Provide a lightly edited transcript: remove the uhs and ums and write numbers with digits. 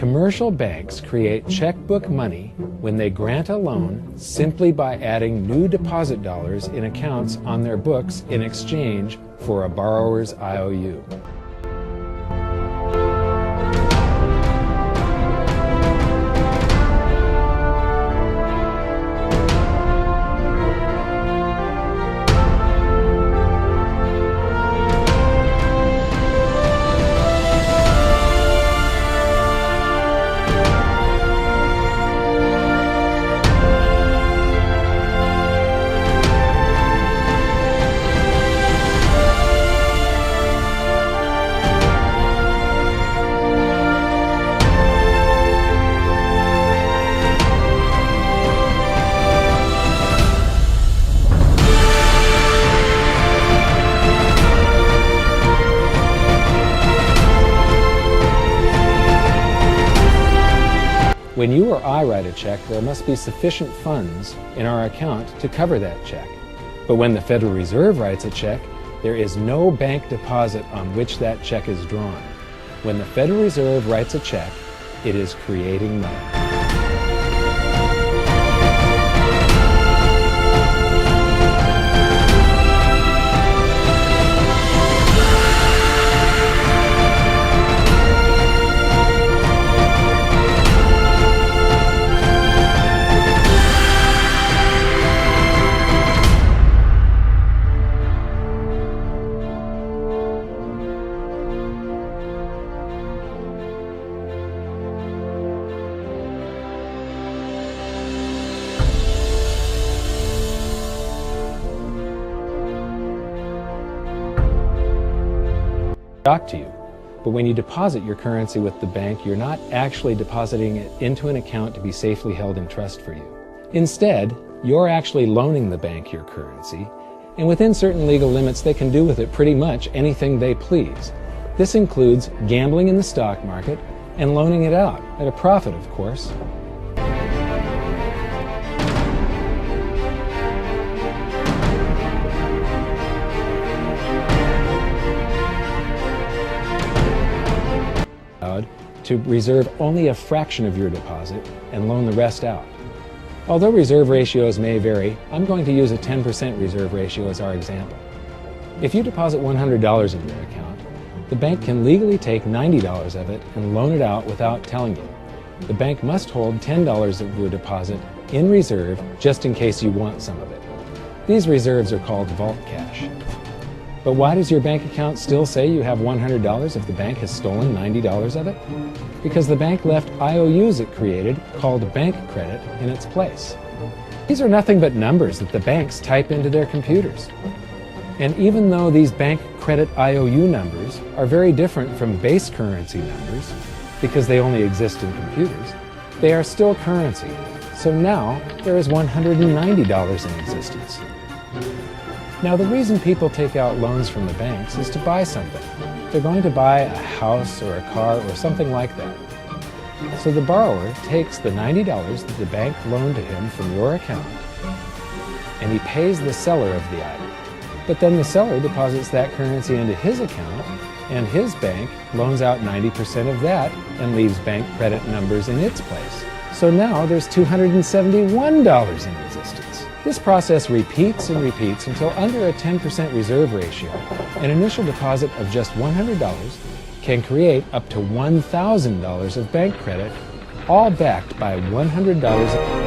Commercial banks create checkbook money when they grant a loan simply by adding new deposit dollars in accounts on their books in exchange for a borrower's IOU. When you or I write a check, there must be sufficient funds in our account to cover that check. But when the Federal Reserve writes a check, there is no bank deposit on which that check is drawn. When the Federal Reserve writes a check, it is creating money. Shock to you, but when you deposit your currency with the bank, you're not actually depositing it into an account to be safely held in trust for you. Instead, you're actually loaning the bank your currency, and within certain legal limits, they can do with it pretty much anything they please. This includes gambling in the stock market and loaning it out, at a profit, of course. To reserve only a fraction of your deposit and loan the rest out. Although reserve ratios may vary, I'm going to use a 10% reserve ratio as our example. If you deposit $100 in your account, the bank can legally take $90 of it and loan it out without telling you. The bank must hold $10 of your deposit in reserve just in case you want some of it. These reserves are called vault cash. But why does your bank account still say you have $100 if the bank has stolen $90 of it? Because the bank left IOUs it created, called bank credit, in its place. These are nothing but numbers that the banks type into their computers. And even though these bank credit IOU numbers are very different from base currency numbers, because they only exist in computers, they are still currency. So now there is $190 in existence. Now, the reason people take out loans from the banks is to buy something. They're going to buy a house or a car or something like that. So the borrower takes the $90 that the bank loaned to him from your account, and he pays the seller of the item. But then the seller deposits that currency into his account, and his bank loans out 90% of that and leaves bank credit numbers in its place. So now there's $271 in existence. This process repeats and repeats until under a 10% reserve ratio, an initial deposit of just $100 can create up to $1,000 of bank credit, all backed by $100